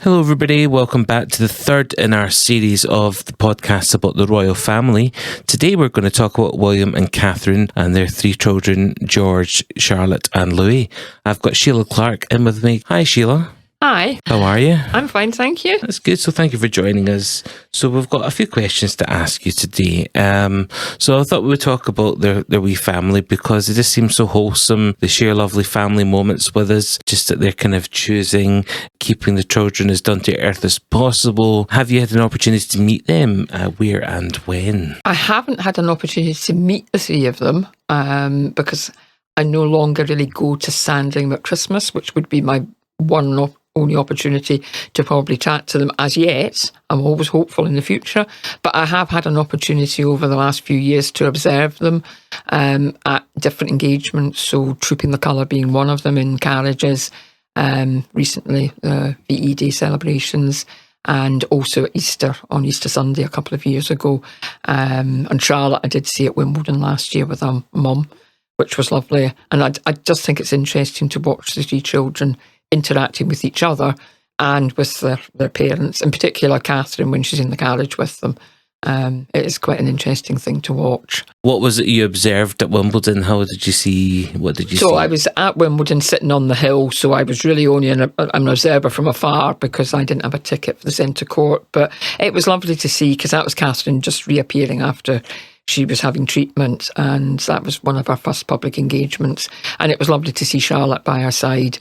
Hello everybody, welcome back to the third in our series of the podcasts about the royal family. Today we're going to talk about William and Catherine and their three children, George, Charlotte and Louis. I've got Sheila Clark in with me. Hi Sheila. Hi. How are you? I'm fine, thank you. That's good. So thank you for joining us. So we've got a few questions to ask you today. So I thought we would talk about their wee family because it just seems so wholesome. They share lovely family moments with us, just that they're kind of choosing keeping the children as down to earth as possible. Have you had an opportunity to meet them? Where and when? I haven't had an opportunity to meet the three of them because I no longer really go to Sandringham at Christmas, which would be my one only opportunity to probably chat to them as yet. I'm always hopeful in the future, but I have had an opportunity over the last few years to observe them at different engagements, so Trooping the Colour being one of them in carriages, recently VE Day celebrations, and also at Easter, on Easter Sunday a couple of years ago. And Charlotte I did see at Wimbledon last year with her mum, which was lovely. And I just think it's interesting to watch the three children interacting with each other and with their parents, in particular Catherine when she's in the carriage with them. It is quite an interesting thing to watch. What was it you observed at Wimbledon? How did you see? What did you see? So I was at Wimbledon sitting on the hill, so I was really only an observer from afar because I didn't have a ticket for the centre court. But it was lovely to see because that was Catherine just reappearing after she was having treatment, and that was one of our first public engagements. And it was lovely to see Charlotte by her side,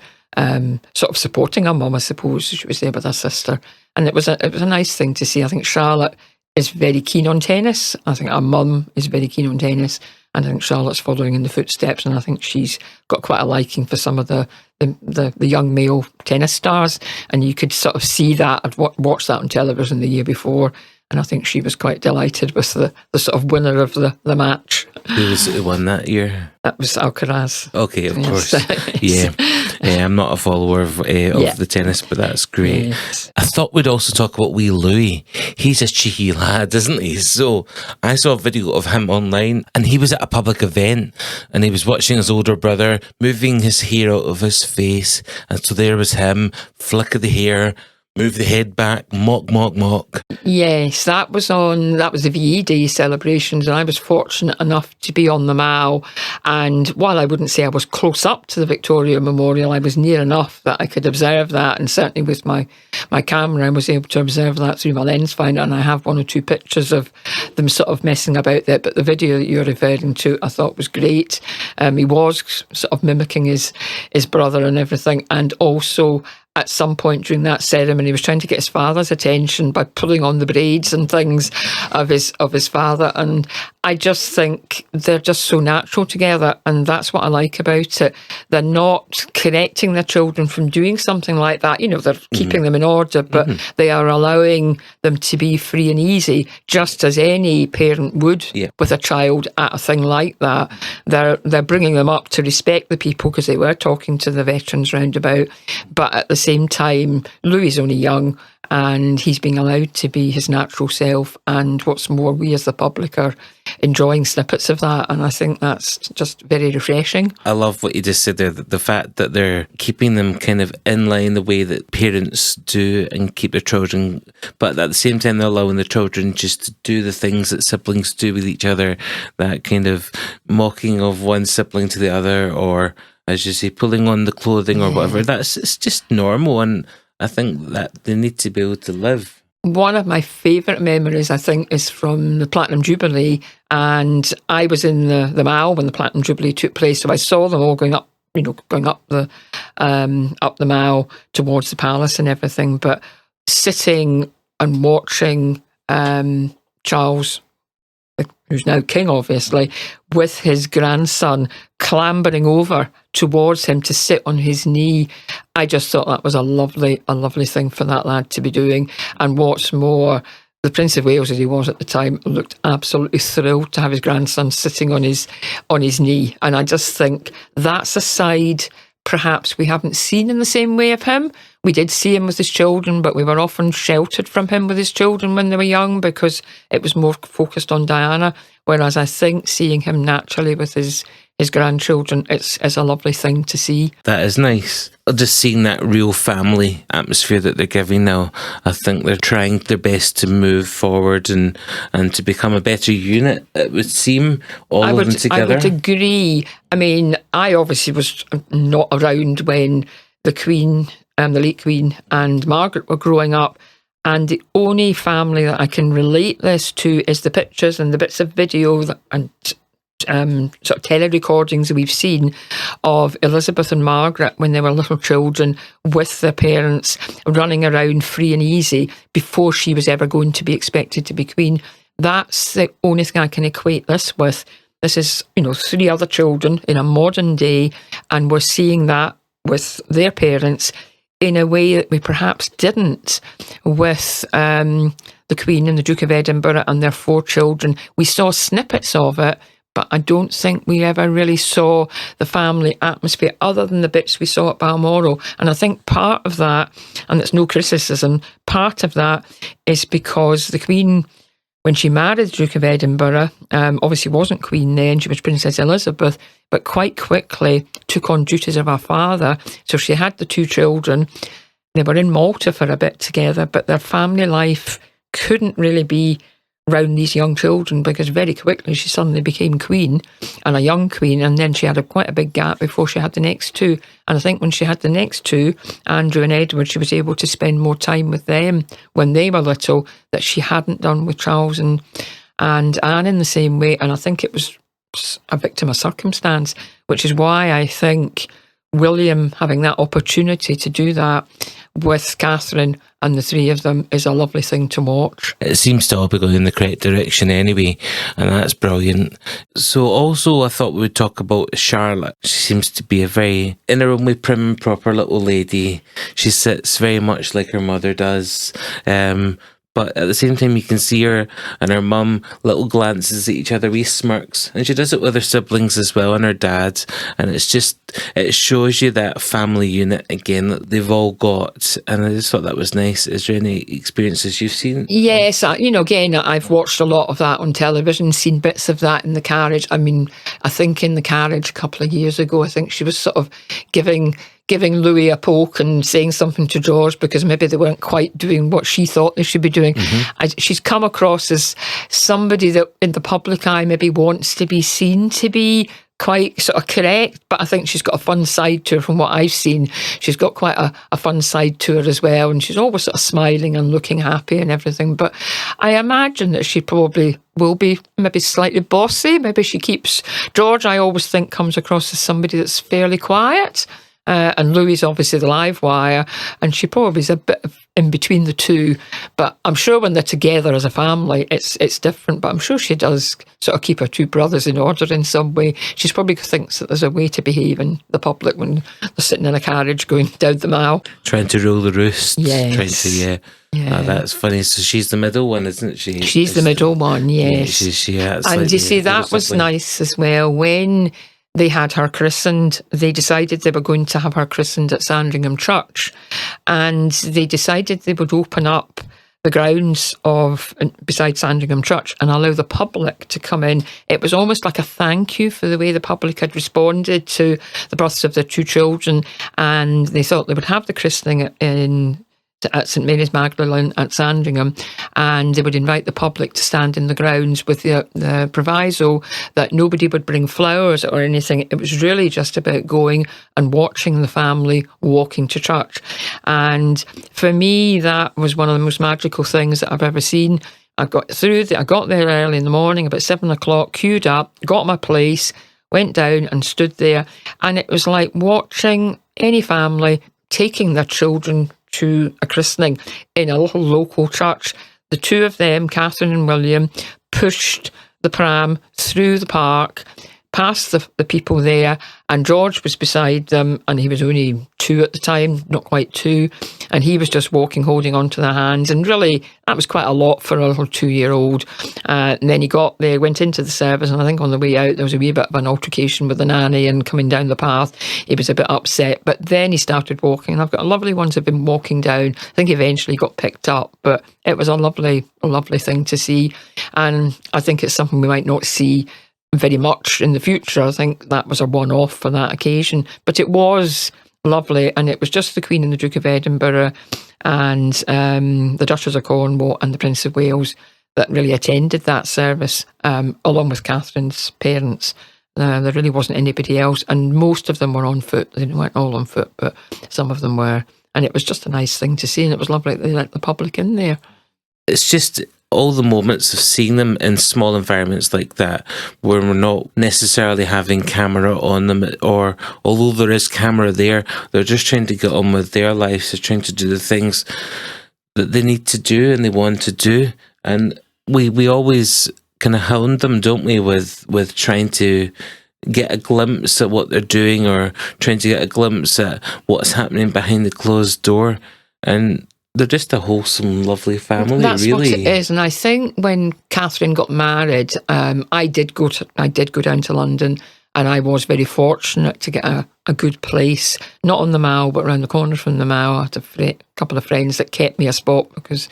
sort of supporting her mum, I suppose. She was there with her sister, and it was a nice thing to see. I think Charlotte is very keen on tennis. I think our mum is very keen on tennis, and I think Charlotte's following in the footsteps, and I think she's got quite a liking for some of the young male tennis stars, and you could sort of see that. I'd watched that on television the year before, and I think she was quite delighted with the sort of winner of the match. Who was it who won that year? That was Alcaraz. Okay, of course. Yeah. I'm not a follower of the tennis, but that's great. Yes. I thought we'd also talk about wee Louis. He's a cheeky lad, isn't he? So I saw a video of him online, and he was at a public event, and he was watching his older brother moving his hair out of his face, and so there was him, flick of the hair, move the head back, mock. Yes, that was the VE Day celebrations, and I was fortunate enough to be on the Mall. And while I wouldn't say I was close up to the Victoria Memorial, I was near enough that I could observe that. And certainly with my camera, I was able to observe that through my lens finder. And I have one or two pictures of them sort of messing about there. But the video that you're referring to, I thought was great. He was sort of mimicking his brother and everything, and also at some point during that ceremony, he was trying to get his father's attention by pulling on the braids and things of his father. And I just think they're just so natural together, and that's what I like about it. They're not correcting their children from doing something like that. You know, they're keeping them in order, but they are allowing them to be free and easy, just as any parent would with a child at a thing like that. They're bringing them up to respect the people because they were talking to the veterans roundabout, but at the same time, Louis is only young and he's being allowed to be his natural self. And what's more, we as the public are enjoying snippets of that, and I think that's just very refreshing. I love what you just said there, the fact that they're keeping them kind of in line the way that parents do and keep their children, but at the same time they're allowing the children just to do the things that siblings do with each other, that kind of mocking of one sibling to the other, or as you say, pulling on the clothing or whatever. It's just normal, and I think that they need to be able to live. One of my favourite memories, I think, is from the Platinum Jubilee, and I was in the Mall when the Platinum Jubilee took place, so I saw them all going up the Mall towards the palace and everything, but sitting and watching Charles, who's now king, obviously, with his grandson clambering over towards him to sit on his knee. I just thought that was a lovely thing for that lad to be doing. And what's more, the Prince of Wales, as he was at the time, looked absolutely thrilled to have his grandson sitting on his knee. And I just think that's a side perhaps we haven't seen in the same way of him. We did see him with his children, but we were often sheltered from him with his children when they were young because it was more focused on Diana. Whereas I think seeing him naturally with his his grandchildren. It's a lovely thing to see. That is nice. Just seeing that real family atmosphere that they're giving now, I think they're trying their best to move forward and to become a better unit, it would seem, of them together. I would agree. I mean, I obviously was not around when the Queen, the late Queen and Margaret were growing up, and the only family that I can relate this to is the pictures and the bits of video and sort of tele-recordings that we've seen of Elizabeth and Margaret when they were little children with their parents running around free and easy before she was ever going to be expected to be Queen. That's the only thing I can equate this with. This is, 3 other children in a modern day, and we're seeing that with their parents in a way that we perhaps didn't with the Queen and the Duke of Edinburgh and their 4 children. We saw snippets of it, but I don't think we ever really saw the family atmosphere other than the bits we saw at Balmoral. And I think part of that, and it's no criticism, part of that is because the Queen, when she married the Duke of Edinburgh, obviously wasn't Queen then, she was Princess Elizabeth, but quite quickly took on duties of her father. So she had the 2 children. They were in Malta for a bit together, but their family life couldn't really be around these young children because very quickly she suddenly became Queen, and a young Queen, and then she had quite a big gap before she had the next 2. And I think when she had the next 2, Andrew and Edward, she was able to spend more time with them when they were little that she hadn't done with Charles and Anne in the same way. And I think it was a victim of circumstance, which is why I think William having that opportunity to do that with Catherine and the 3 of them is a lovely thing to watch. It seems to all be going in the correct direction anyway, and that's brilliant. So also I thought we would talk about Charlotte. She seems to be a very, in her own way, prim and proper little lady. She sits very much like her mother does. But at the same time, you can see her and her mum, little glances at each other, wee smirks. And she does it with her siblings as well and her dad. And it shows you that family unit again that they've all got. And I just thought that was nice. Is there any experiences you've seen? Yes, again, I've watched a lot of that on television, seen bits of that in the carriage. I mean, I think in the carriage a couple of years ago, I think she was sort of giving Louis a poke and saying something to George because maybe they weren't quite doing what she thought they should be doing. Mm-hmm. She's come across as somebody that in the public eye maybe wants to be seen to be quite sort of correct, but I think she's got a fun side to her from what I've seen. She's got quite a fun side to her as well, and she's always sort of smiling and looking happy and everything. But I imagine that she probably will be maybe slightly bossy. Maybe she keeps... George, I always think, comes across as somebody that's fairly quiet. And Louis obviously the live wire, and she probably is a bit in between the 2. But I'm sure when they're together as a family, it's different. But I'm sure she does sort of keep her 2 brothers in order in some way. She probably thinks that there's a way to behave in the public when they're sitting in a carriage going down the mile, trying to rule the roost. Yes. Trying to, yeah. Oh, that's funny. So she's the middle one, isn't she? She's the middle one, yes. Yeah, and you see, that was nice as well. When they had her christened, they decided they were going to have her christened at Sandringham Church, and they decided they would open up the grounds beside Sandringham Church and allow the public to come in. It was almost like a thank you for the way the public had responded to the births of their 2 children, and they thought they would have the christening at St Mary's Magdalene at Sandringham, and they would invite the public to stand in the grounds with the proviso that nobody would bring flowers or anything. It was really just about going and watching the family walking to church. And for me, that was one of the most magical things that I've ever seen. I got there early in the morning, about 7 o'clock, queued up, got my place, went down and stood there, and it was like watching any family taking their children to a christening in a little local church. The 2 of them, Catherine and William, pushed the pram through the park, past the people there, and George was beside them, and he was only 2 at the time, not quite 2, and he was just walking, holding onto their hands, and really, that was quite a lot for a little 2-year-old. And then he got there, went into the service, and I think on the way out, there was a wee bit of an altercation with the nanny, and coming down the path, he was a bit upset, but then he started walking, and I've got lovely ones of him walking down. I think eventually he got picked up, but it was a lovely thing to see, and I think it's something we might not see very much in the future. I think that was a one-off for that occasion. But it was lovely, and it was just the Queen and the Duke of Edinburgh and the Duchess of Cornwall and the Prince of Wales that really attended that service, along with Catherine's parents. There really wasn't anybody else, and most of them were on foot. They weren't all on foot, but some of them were. And it was just a nice thing to see, and it was lovely that they let the public in there. It's just all the moments of seeing them in small environments like that, where we're not necessarily having camera on them, or although there is camera there, they're just trying to get on with their lives. They're trying to do the things that they need to do and they want to do. And we always kind of hound them, don't we, with trying to get a glimpse at what they're doing, or trying to get a glimpse at what's happening behind the closed door. And they're just a wholesome, lovely family. That's really what it is. And I think when Catherine got married, I did go down to London, and I was very fortunate to get a good place, not on the Mall, but around the corner from the Mall. I had a couple of friends that kept me a spot, because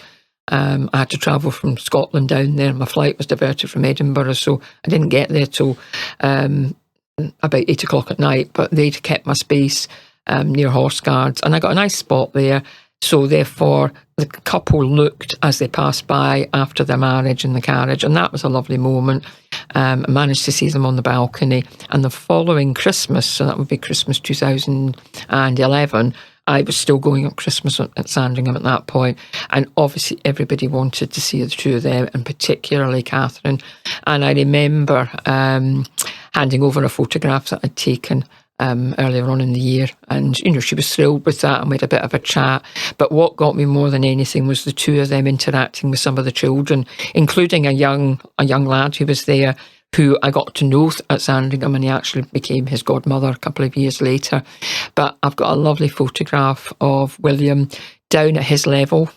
I had to travel from Scotland down there. My flight was diverted from Edinburgh, so I didn't get there till about 8 o'clock at night, but they'd kept my space near Horse Guards, and I got a nice spot there. So therefore, the couple looked as they passed by after their marriage in the carriage, and that was a lovely moment. I managed to see them on the balcony, and the following Christmas, so that would be Christmas 2011, I was still going up Christmas at Sandringham at that point, and obviously everybody wanted to see the two of them, and particularly Catherine. And I remember handing over a photograph that I'd taken earlier on in the year, and she was thrilled with that, and we had a bit of a chat. But what got me more than anything was the two of them interacting with some of the children, including a young lad who was there, who I got to know at Sandringham, and he actually became his godmother a couple of years later. But I've got a lovely photograph of William down at his level,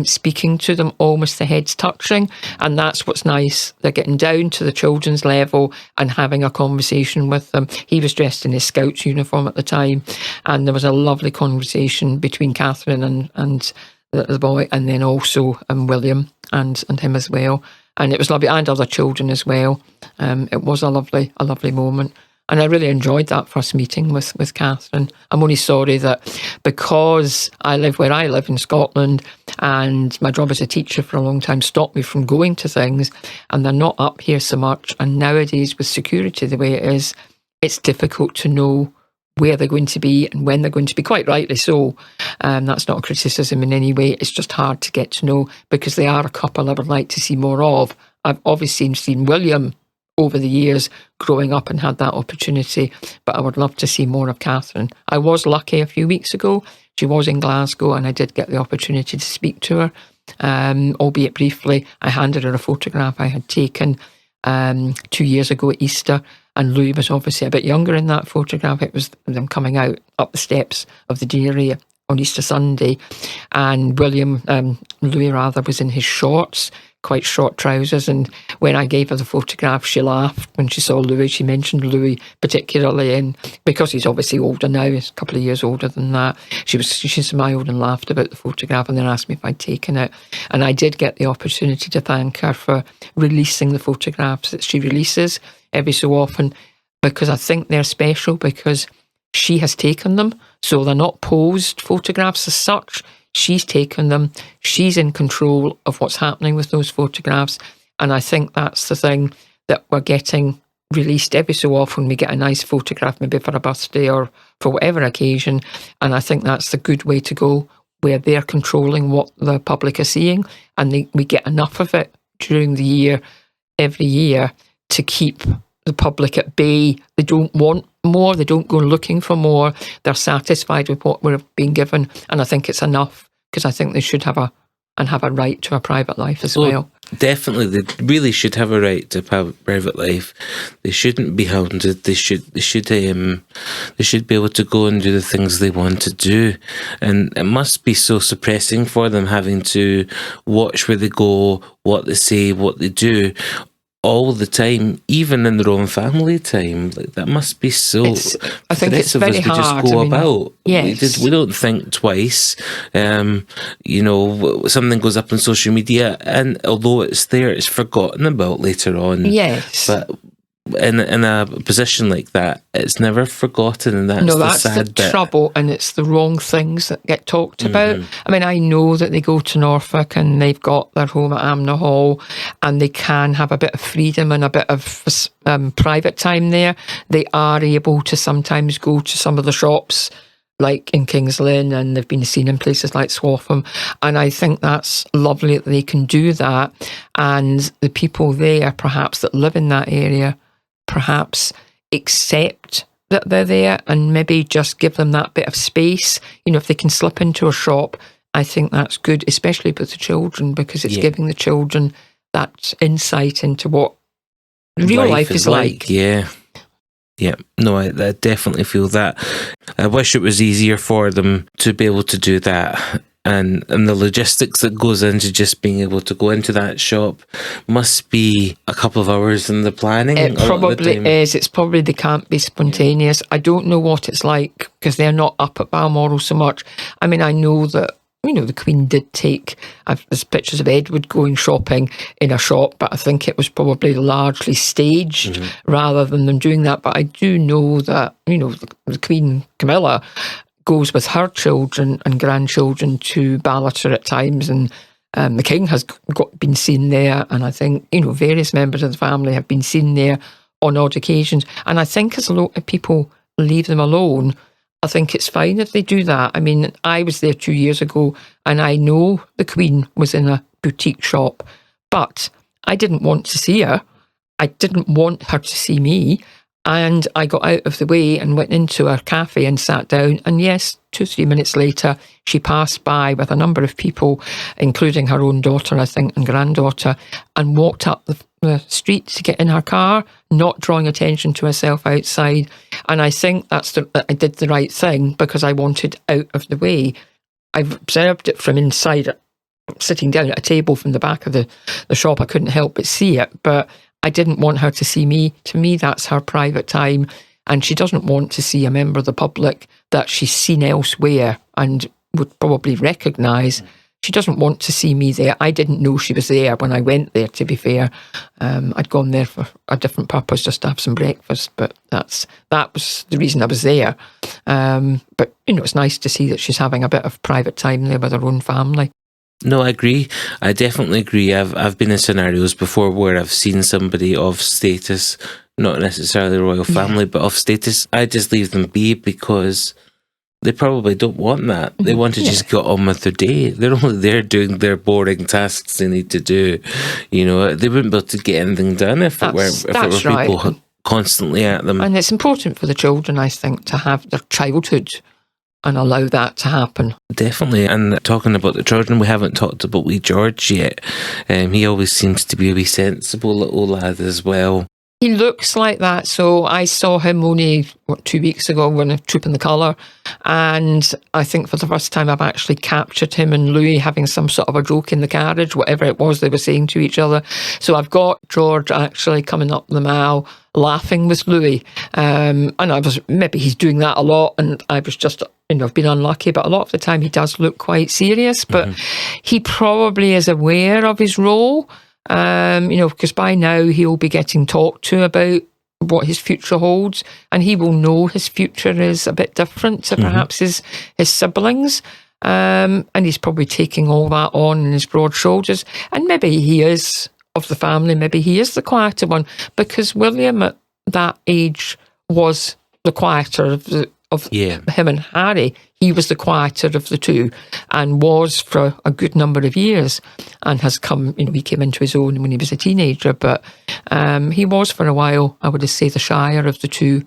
speaking to them, almost the heads touching, and that's what's nice. They're getting down to the children's level and having a conversation with them. He was dressed in his Scout's uniform at the time, and there was a lovely conversation between Catherine and the boy, and then also William and him as well. And it was lovely, and other children as well. It was a lovely moment. And I really enjoyed that first meeting with Catherine. I'm only sorry that because I live where I live in Scotland, and my job as a teacher for a long time stopped me from going to things, and they're not up here so much. And nowadays, with security the way it is, it's difficult to know where they're going to be and when they're going to be, quite rightly so. That's not a criticism in any way. It's just hard to get to know, because they are a couple I would like to see more of. I've obviously seen William over the years growing up and had that opportunity, but I would love to see more of Catherine. I was lucky a few weeks ago. She was in Glasgow, and I did get the opportunity to speak to her, albeit briefly. I handed her a photograph I had taken 2 years ago at Easter, and Louis was obviously a bit younger in that photograph. It was them coming out up the steps of the dairy on Easter Sunday, and Louis was in his shorts, quite short trousers, and when I gave her the photograph, she laughed when she saw Louis. She mentioned Louis particularly, and because he's obviously older now, he's a couple of years older than that, she smiled and laughed about the photograph, and then asked me if I'd taken it. And I did get the opportunity to thank her for releasing the photographs that she releases every so often, because I think they're special because she has taken them, so they're not posed photographs as such. She's taken them. She's in control of what's happening with those photographs. And I think that's the thing that we're getting released every so often. We get a nice photograph, maybe for a birthday or for whatever occasion. And I think that's the good way to go, where they're controlling what the public are seeing. And we get enough of it during the year, every year, to keep the public at bay. They don't want more. They don't go looking for more. They're satisfied with what we're being given, and I think it's enough, because I think they should have a right to a private life as well. Definitely, they really should have a right to a private life. They shouldn't be hounded. They should be able to go and do the things they want to do. And it must be so suppressing for them, having to watch where they go, what they say, what they do, all the time, even in their own family time. Like, that must be so. I think it's very hard. We just go about. Yes. We don't think twice. Something goes up on social media, and although it's there, it's forgotten about later on. Yes. But in a position like that, it's never forgotten, and that's that's the sad the bit. trouble, and it's the wrong things that get talked about. I mean, I know that they go to Norfolk and they've got their home at Amna Hall, and they can have a bit of freedom and a bit of private time there. They are able to sometimes go to some of the shops, like in Kings Lynn, and they've been seen in places like Swaffham. And I think that's lovely that they can do that. And the people there, perhaps, that live in that area, perhaps accept that they're there and maybe just give them that bit of space. You know, if they can slip into a shop, I think that's good, especially with the children, because it's giving the children that insight into what real life is like. Yeah. Yeah, no, I definitely feel that. I wish it was easier for them to be able to do that. And the logistics that goes into just being able to go into that shop must be a couple of hours in the planning. It probably is. It's probably they can't be spontaneous. I don't know what it's like because they're not up at Balmoral so much. I mean, I know that, you know, the Queen did take, there's pictures of Edward going shopping in a shop, but I think it was probably largely staged rather than them doing that. But I do know that, you know, the Queen Camilla goes with her children and grandchildren to Ballater at times, and the King has been seen there, and I think, you know, various members of the family have been seen there on odd occasions. And I think as a lot of people leave them alone, I think it's fine if they do that. I mean, I was there 2 years ago and I know the Queen was in a boutique shop, but I didn't want to see her. I didn't want her to see me. And I got out of the way and went into her cafe and sat down. And yes, 2-3 minutes later, she passed by with a number of people, including her own daughter, I think, and granddaughter, and walked up the street to get in her car, not drawing attention to herself outside. And I think I did the right thing because I wanted out of the way. I've observed it from inside, sitting down at a table from the back of the shop. I couldn't help but see it, but I didn't want her to see me. To me, that's her private time, and she doesn't want to see a member of the public that she's seen elsewhere and would probably recognise. She doesn't want to see me there. I didn't know she was there when I went there, to be fair. I'd gone there for a different purpose, just to have some breakfast, but that was the reason I was there. But, you know, it's nice to see that she's having a bit of private time there with her own family. No, I agree. I definitely agree. I've been in scenarios before where I've seen somebody of status, not necessarily royal family, but of status. I just leave them be because they probably don't want that. They want to just get on with their day. They're only there doing their boring tasks they need to do. You know, they wouldn't be able to get anything done if it were people constantly at them. And it's important for the children, I think, to have their childhood and allow that to happen. Definitely. And talking about the children, we haven't talked about wee George yet. He always seems to be a wee sensible little lad as well. He looks like that. So I saw him only 2 weeks ago when a Troop in the Colour, and I think for the first time I've actually captured him and Louis having some sort of a joke in the carriage, whatever it was they were saying to each other. So I've got George actually coming up the mall laughing with Louis, and maybe he's doing that a lot, and I was just, you know, I've been unlucky, but a lot of the time he does look quite serious, but he probably is aware of his role. You know, because by now he'll be getting talked to about what his future holds, and he will know his future is a bit different to perhaps his siblings, and he's probably taking all that on his broad shoulders. And maybe he is, of the family, maybe he is the quieter one, because William at that age was the quieter of him and Harry. He was the quieter of the two, and was for a good number of years, and has come, you know, he came into his own when he was a teenager, but he was for a while, I would say, the shyer of the two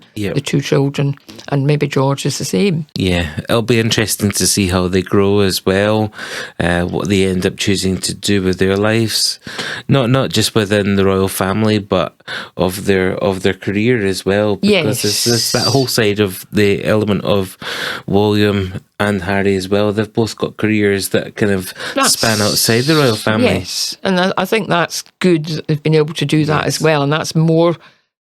children, and maybe George is the same. Yeah, it'll be interesting to see how they grow as well, what they end up choosing to do with their lives, not just within the royal family, but of their career as well, because there's that whole side of the element of William and Harry as well. They've both got careers that kind of span outside the royal family. Yes, and I think that's good that they've been able to do that as well, and that's more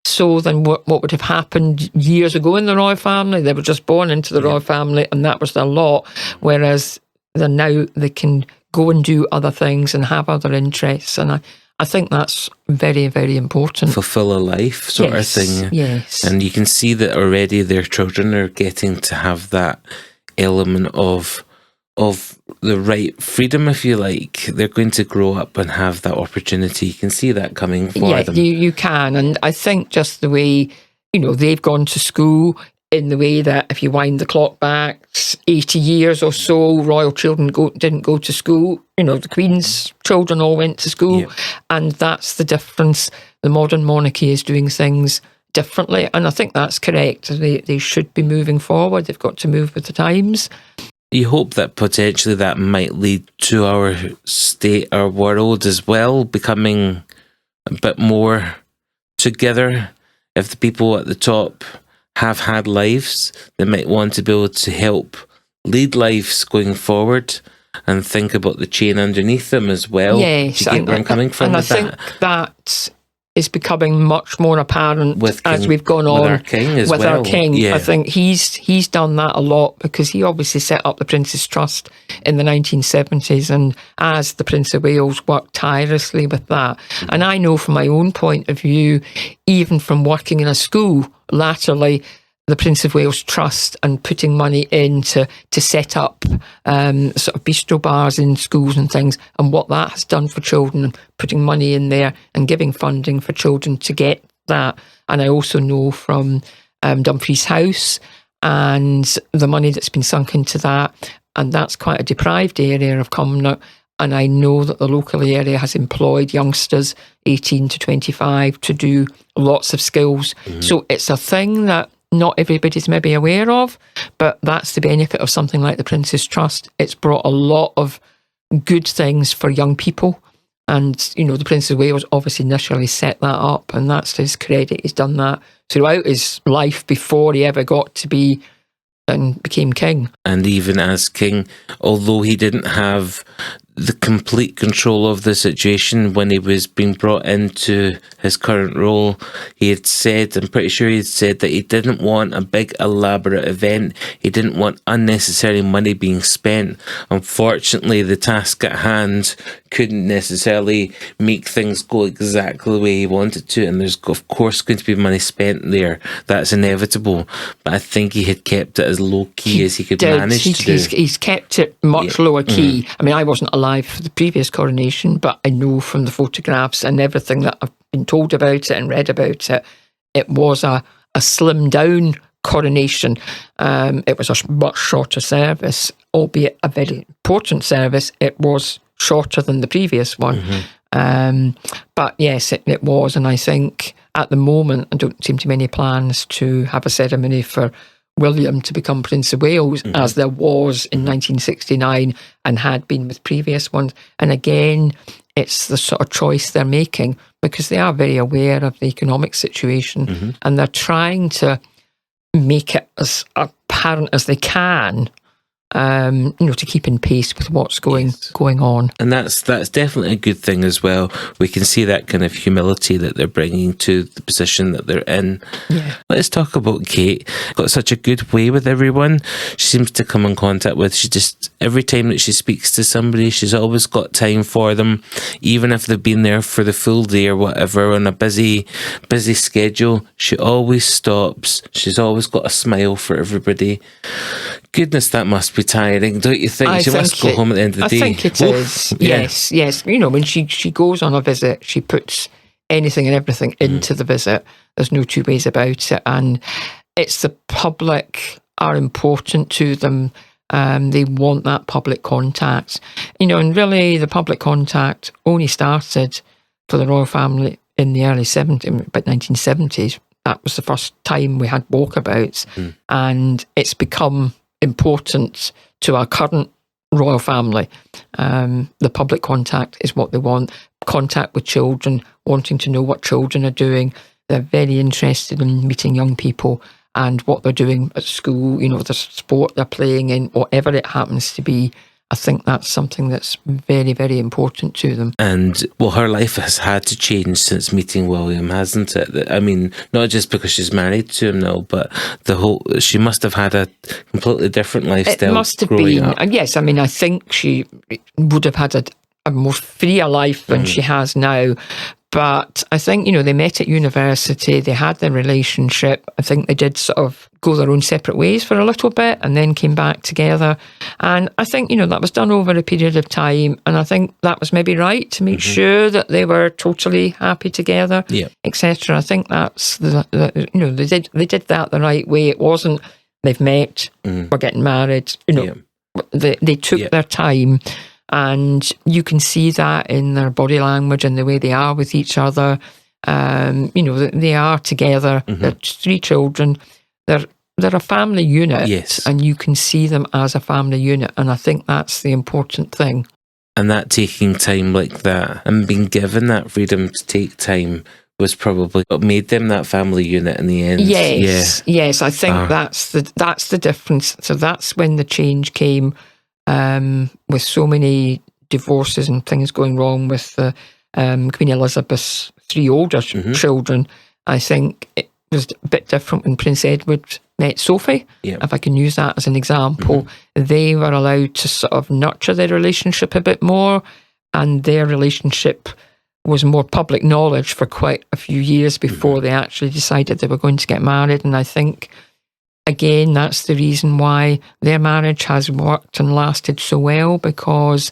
so than what would have happened years ago in the royal family. They were just born into the royal family and that was their lot, whereas now they can go and do other things and have other interests, and I think that's very, very important. Fulfill a life sort of thing. Yes. And you can see that already their children are getting to have that element of the right freedom, if you like. They're going to grow up and have that opportunity. You can see that coming for them. You can. And I think just the way, they've gone to school, in the way that if you wind the clock back 80 years or so, royal children didn't go to school. The Queen's children all went to school. Yeah. And that's the difference. The modern monarchy is doing things differently. And I think that's correct. They should be moving forward. They've got to move with the times. You hope that potentially that might lead to our state, our world as well, becoming a bit more together. If the people at the top have had lives, they might want to be able to help lead lives going forward and think about the chain underneath them as well. Yes, Do you get where I'm coming from and with I think that is becoming much more apparent as we've gone on with our king as with well. our king. Yeah. I think he's done that a lot, because he obviously set up the Prince's Trust in the 1970s, and as the Prince of Wales worked tirelessly with that. And I know from my own point of view, even from working in a school latterly, the Prince of Wales Trust and putting money in to set up sort of bistro bars in schools and things, and what that has done for children, and putting money in there and giving funding for children to get that. And I also know from Dumfries House and the money that's been sunk into that, and that's quite a deprived area of Cumnock. And I know that the local area has employed youngsters 18 to 25 to do lots of skills. So it's a thing that not everybody's maybe aware of, but that's the benefit of something like the Prince's Trust. It's brought a lot of good things for young people. And, the Prince of Wales obviously initially set that up, and that's to his credit. He's done that throughout his life before he ever got to be and became king. And even as king, although he didn't have the complete control of the situation when he was being brought into his current role, he had said, I'm pretty sure he had said, that he didn't want a big elaborate event. He didn't want unnecessary money being spent. Unfortunately, the task at hand couldn't necessarily make things go exactly the way he wanted to, and there's of course going to be money spent there. That's inevitable. But I think he had kept it as low key as he could manage to do. He's kept it much lower key. I mean, I wasn't alive for the previous coronation, but I know from the photographs and everything that I've been told about it and read about it, it was a slimmed down coronation. It was a much shorter service, albeit a very important service. It was shorter than the previous one. But yes, it was. And I think at the moment, I don't seem to be any plans to have a ceremony for William to become Prince of Wales, as there was in 1969 and had been with previous ones. And again, it's the sort of choice they're making, because they are very aware of the economic situation, and they're trying to make it as apparent as they can, to keep in pace with what's going on. And that's definitely a good thing as well. We can see that kind of humility that they're bringing to the position that they're in. Yeah. Let's talk about Kate. Got such a good way with everyone. She seems to come in contact with. She just, every time that she speaks to somebody, she's always got time for them, even if they've been there for the full day or whatever on a busy schedule. She always stops. She's always got a smile for everybody. Goodness, that must be tiring, don't you think? She must go home at the end of the day. I think it is. Yes. When she goes on a visit, she puts anything and everything into the visit. There's no two ways about it. And it's the public are important to them. They want that public contact. And really the public contact only started for the royal family in the early 70s, about 1970s. That was the first time we had walkabouts. And it's become important to our current royal family. The public contact is what they want. Contact with children, wanting to know what children are doing. They're very interested in meeting young people and what they're doing at school, the sport they're playing in, whatever it happens to be. I think that's something that's very, very important to them. And, well, her life has had to change since meeting William, hasn't it? I mean, not just because she's married to him now, but she must have had a completely different lifestyle. It must have growing been. up. And yes, I mean, I think she would have had a more freer life than she has now. But I think, they met at university, they had their relationship. I think they did sort of go their own separate ways for a little bit and then came back together. And I think, that was done over a period of time. And I think that was maybe right to make sure that they were totally happy together, etc. I think that's, they did that the right way. It wasn't, they've met, we're getting married, They took their time. And you can see that in their body language and the way they are with each other. They are together. They're 3 children. They're a family unit. Yes. And you can see them as a family unit. And I think that's the important thing. And that taking time like that and being given that freedom to take time was probably what made them that family unit in the end. Yes. I think that's the difference. So that's when the change came. With so many divorces and things going wrong with Queen Elizabeth's 3 older children, I think it was a bit different when Prince Edward met Sophie, if I can use that as an example. They were allowed to sort of nurture their relationship a bit more, and their relationship was more public knowledge for quite a few years before they actually decided they were going to get married. And I think, again, that's the reason why their marriage has worked and lasted so well, because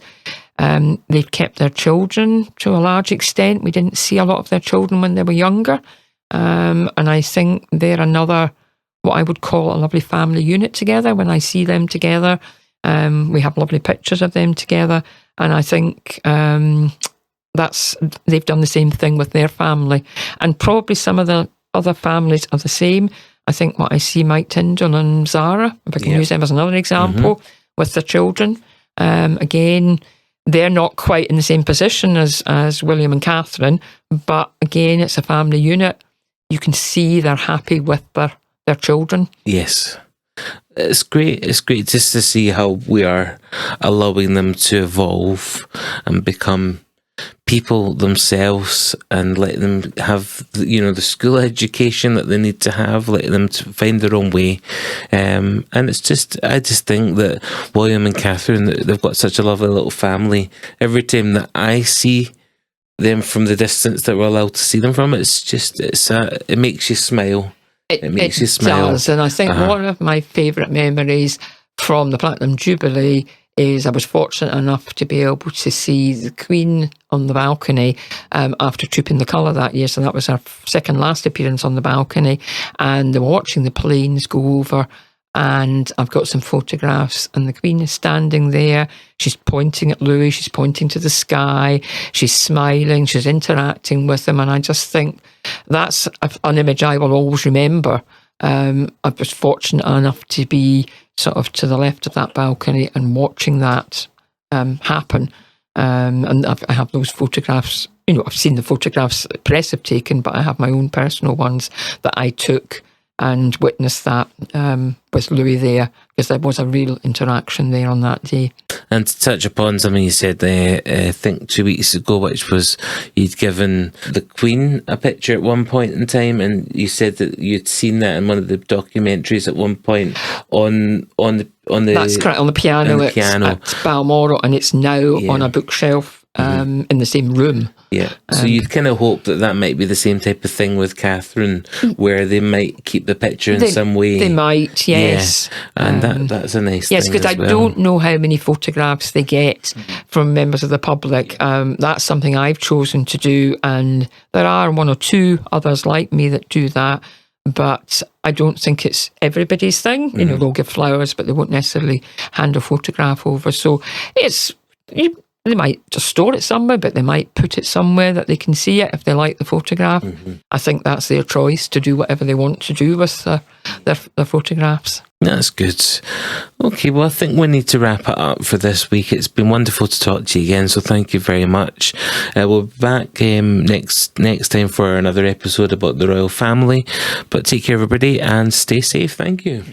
they've kept their children to a large extent. We didn't see a lot of their children when they were younger. And I think they're another, what I would call a lovely family unit together. When I see them together, we have lovely pictures of them together. And I think they've done the same thing with their family. And probably some of the other families are the same. I think what I see Mike Tyndall and Zara, if I can use them as another example, with their children. Again, they're not quite in the same position as William and Catherine, but again, it's a family unit. You can see they're happy with their children. Yes. It's great. It's great just to see how we are allowing them to evolve and become people themselves, and let them have the school education that they need to have, let them to find their own way, and it's just, I just think that William and Catherine, they've got such a lovely little family. Every time that I see them from the distance that we're allowed to see them from, it makes you smile. It makes you smile. Does, and I think one of my favourite memories from the Platinum Jubilee is I was fortunate enough to be able to see the Queen on the balcony after Trooping the Colour that year. So that was her second last appearance on the balcony. And they were watching the planes go over, and I've got some photographs, and the Queen is standing there. She's pointing at Louis, she's pointing to the sky, she's smiling, she's interacting with him. And I just think that's an image I will always remember. I was fortunate enough to be sort of to the left of that balcony and watching that happen. And I have those photographs. I've seen the photographs that the press have taken, but I have my own personal ones that I took and witnessed that with Louis there, because there was a real interaction there on that day. And to touch upon something you said, I think 2 weeks ago, which was you'd given the Queen a picture at one point in time, and you said that you'd seen that in one of the documentaries at one point on the That's correct, on the piano, at Balmoral, and it's now on a bookshelf in the same room. Yeah, so you'd kind of hope that might be the same type of thing with Catherine, where they might keep the picture in some way. They might, yes. Yeah. And that's a nice thing. Yes, because I don't know how many photographs they get from members of the public. That's something I've chosen to do, and there are 1 or 2 others like me that do that. But I don't think it's everybody's thing. They'll give flowers, but they won't necessarily hand a photograph over. So they might just store it somewhere, but they might put it somewhere that they can see it if they like the photograph. I think that's their choice to do whatever they want to do with their photographs. That's good. Okay, well, I think we need to wrap it up for this week. It's been wonderful to talk to you again, so thank you very much. We'll be back next time for another episode about the royal family. But take care, everybody, and stay safe. Thank you.